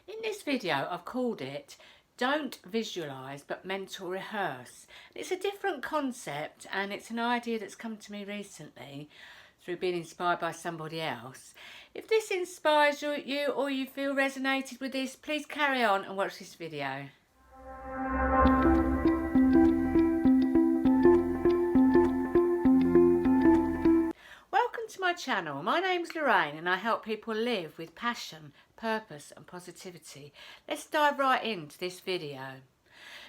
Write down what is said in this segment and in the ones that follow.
In this video I've called it Don't Visualise but Mental Rehearse. It's a different concept and it's an idea that's come to me recently through being inspired by somebody else. If this inspires you or you feel resonated with this, please carry on and watch this video. Welcome to my channel. My name's Lorraine and I help people live with passion, purpose and positivity. Let's dive right into this video.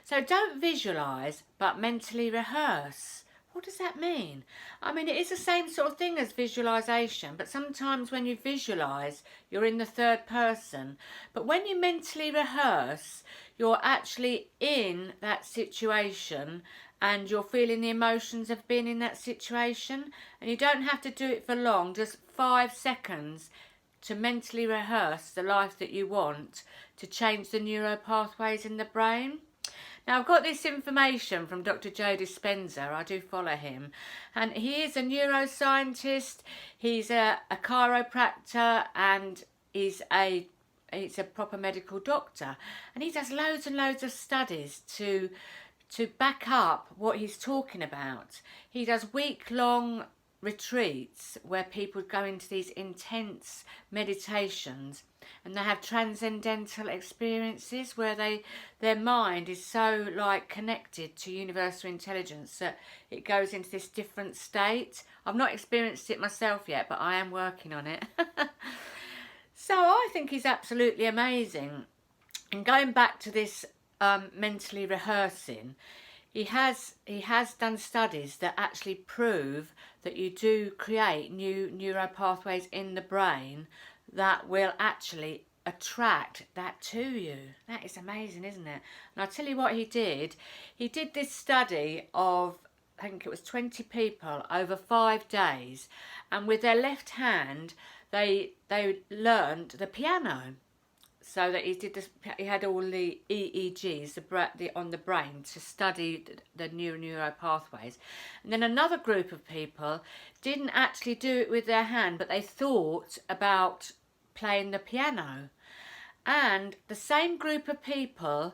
So don't visualise but mentally rehearse. What does that mean? I mean, it is the same sort of thing as visualisation, but sometimes when you visualise, you're in the third person. But when you mentally rehearse, you're actually in that situation and you're feeling the emotions of being in that situation. And you don't have to do it for long, just 5 seconds to mentally rehearse the life that you want to change the neuro pathways in the brain. Now, I've got this information from Dr Joe Dispenza. I do follow him, and he is a neuroscientist, he's a chiropractor, and he's a proper medical doctor, and he does loads and loads of studies to back up what he's talking about. He does week-long retreats where people go into these intense meditations and they have transcendental experiences where their mind is so like connected to universal intelligence that it goes into this different state. I've not experienced it myself yet, but I am working on it. So I think he's absolutely amazing. And going back to this mentally rehearsing, he has done studies that actually prove that you do create new neuro pathways in the brain that will actually attract that to you. That is amazing, isn't it? And I'll tell you what he did. He did this study of, I think it was 20 people over 5 days, and with their left hand they learned the piano. So that he did this, he had all the EEGs on the brain to study the neuro pathways. And then another group of people didn't actually do it with their hand, but they thought about playing the piano. And the same group of people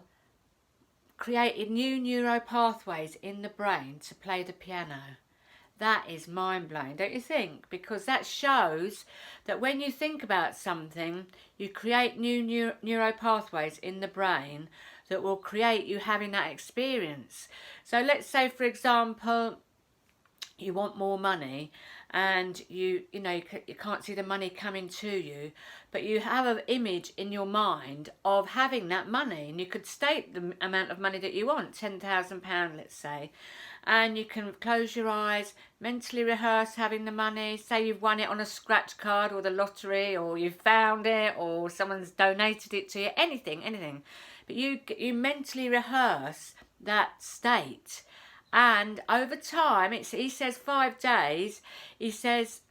created new neuro pathways in the brain to play the piano. That is mind-blowing, don't you think? Because that shows that when you think about something, you create new neuro pathways in the brain that will create you having that experience. So let's say, for example, you want more money and you can't see the money coming to you, but you have an image in your mind of having that money, and you could state the amount of money that you want, £10,000 let's say, and you can close your eyes, mentally rehearse having the money. Say you've won it on a scratch card or the lottery, or you found it, or someone's donated it to you, anything. But you mentally rehearse that state, and over time, he says 5 days, he says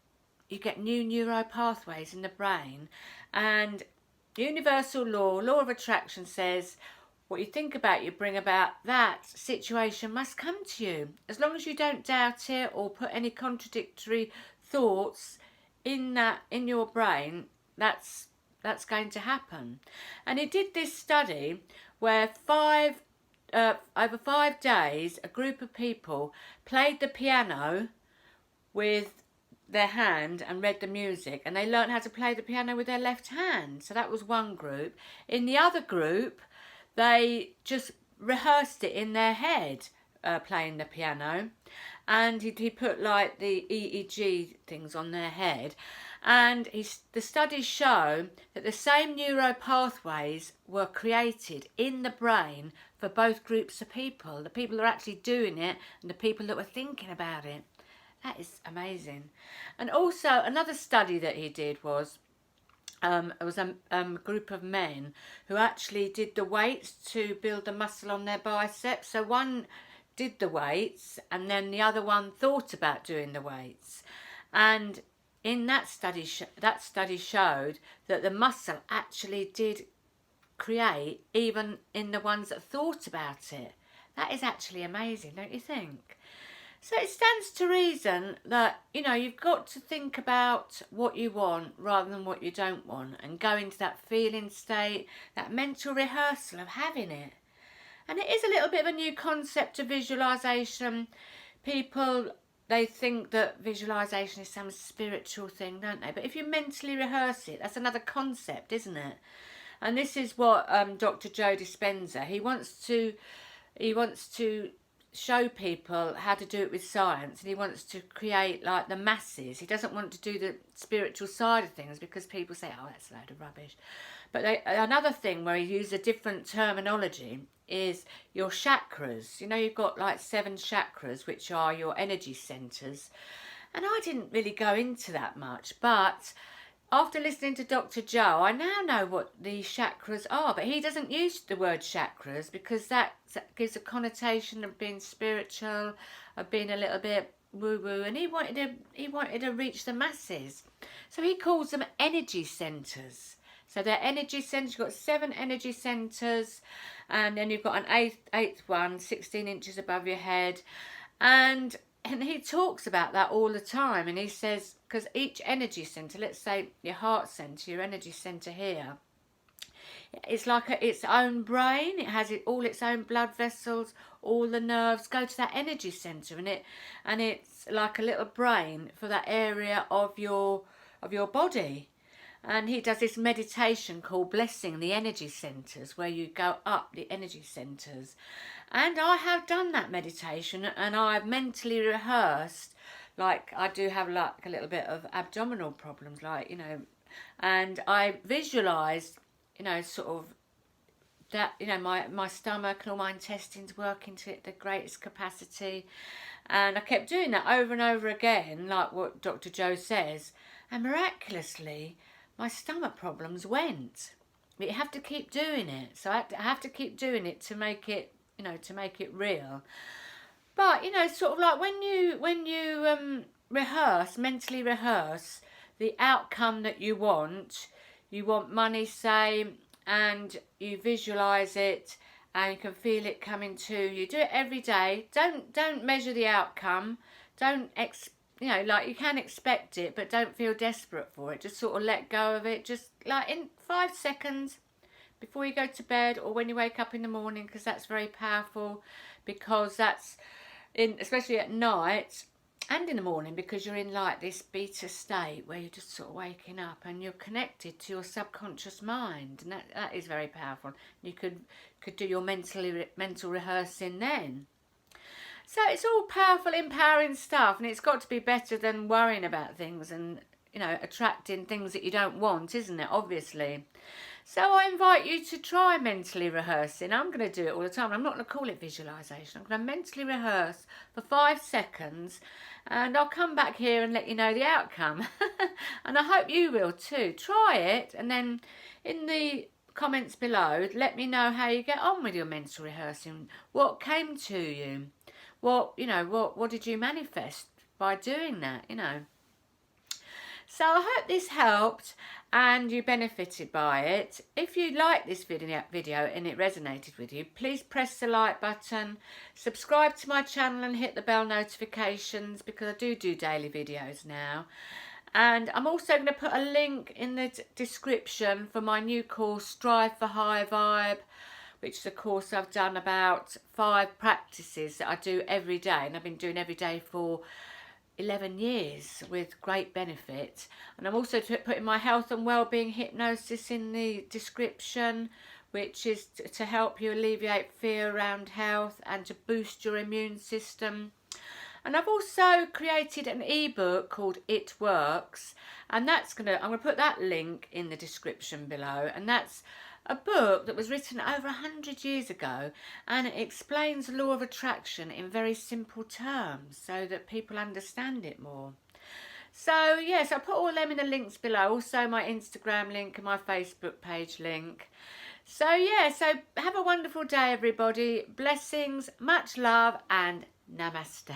you get new neuro pathways in the brain. And universal law of attraction says what you think about, you bring about. That situation must come to you. As long as you don't doubt it or put any contradictory thoughts in your brain, that's going to happen. And he did this study where over 5 days, a group of people played the piano with their hand and read the music, and they learned how to play the piano with their left hand. So that was one group. In the other group, they just rehearsed it in their head, playing the piano, and he put like the EEG things on their head. And the studies show that the same neuro pathways were created in the brain for both groups of people. The people that are actually doing it and the people that were thinking about it. That is amazing. And also another study that he did was, it was a group of men who actually did the weights to build the muscle on their biceps. So one did the weights and then the other one thought about doing the weights. And in that study showed that the muscle actually did create even in the ones that thought about it. That is actually amazing, don't you think? So it stands to reason that, you know, you've got to think about what you want rather than what you don't want, and go into that feeling state, that mental rehearsal of having it. And it is a little bit of a new concept of visualisation. People, they think that visualisation is some spiritual thing, don't they? But if you mentally rehearse it, that's another concept, isn't it? And this is what Dr Joe Dispenza, he wants to show people how to do it with science, and he wants to create like the masses. He doesn't want to do the spiritual side of things because people say, oh, that's a load of rubbish. But another thing where he uses a different terminology is your chakras. You know, you've got like 7 chakras, which are your energy centres. And I didn't really go into that much, but after listening to Dr. Joe, I now know what the chakras are, but he doesn't use the word chakras because that gives a connotation of being spiritual, of being a little bit woo-woo, and he wanted to reach the masses. So he calls them energy centres. So they're energy centres. You've got 7 energy centres, and then you've got an eighth one, 16 inches above your head. And he talks about that all the time, and he says, because each energy centre, let's say your heart centre, your energy centre here, it's like its own brain. It has all its own blood vessels, all the nerves go to that energy centre, and it's like a little brain for that area of your body. And he does this meditation called Blessing the Energy Centres, where you go up the energy centres. And I have done that meditation, and I've mentally rehearsed, like I do have like a little bit of abdominal problems, like, you know, and I visualised, you know, sort of that, you know, my stomach and all my intestines working to the greatest capacity. And I kept doing that over and over again, like what Dr. Joe says, and miraculously my stomach problems went. But you have to keep doing it. So I have to keep doing it to make it, you know, to make it real. But, you know, sort of like when you rehearse, mentally rehearse the outcome that you want money, say, and you visualise it and you can feel it coming to you. Do it every day. Don't measure the outcome. You know, like, you can expect it, but don't feel desperate for it. Just sort of let go of it. Just like in 5 seconds before you go to bed or when you wake up in the morning, because that's very powerful, because that's especially at night and in the morning, because you're in like this beta state where you're just sort of waking up and you're connected to your subconscious mind, and that is very powerful. You could do your mental rehearsing then. So it's all powerful, empowering stuff, and it's got to be better than worrying about things and, you know, attracting things that you don't want, isn't it? Obviously. So I invite you to try mentally rehearsing. I'm going to do it all the time. I'm not going to call it visualisation. I'm going to mentally rehearse for 5 seconds, and I'll come back here and let you know the outcome. And I hope you will too. Try it, and then in the comments below, let me know how you get on with your mental rehearsing. What came to you? What did you manifest by doing that, you know? So I hope this helped and you benefited by it. If you like this video and it resonated with you, please press the like button, subscribe to my channel and hit the bell notifications, because I do daily videos now. And I'm also going to put a link in the description for my new course, Strive for High Vibe, which is a course I've done about 5 practices that I do every day, and I've been doing every day for 11 years with great benefit. And I'm also putting my health and wellbeing hypnosis in the description, which is to help you alleviate fear around health and to boost your immune system. And I've also created an ebook called It Works, and I'm going to put that link in the description below. And that's a book that was written over 100 years ago, and it explains the law of attraction in very simple terms so that people understand it more. So yes, I'll put all them in the links below, also my Instagram link and my Facebook page link. So yeah, so have a wonderful day everybody. Blessings, much love, and namaste.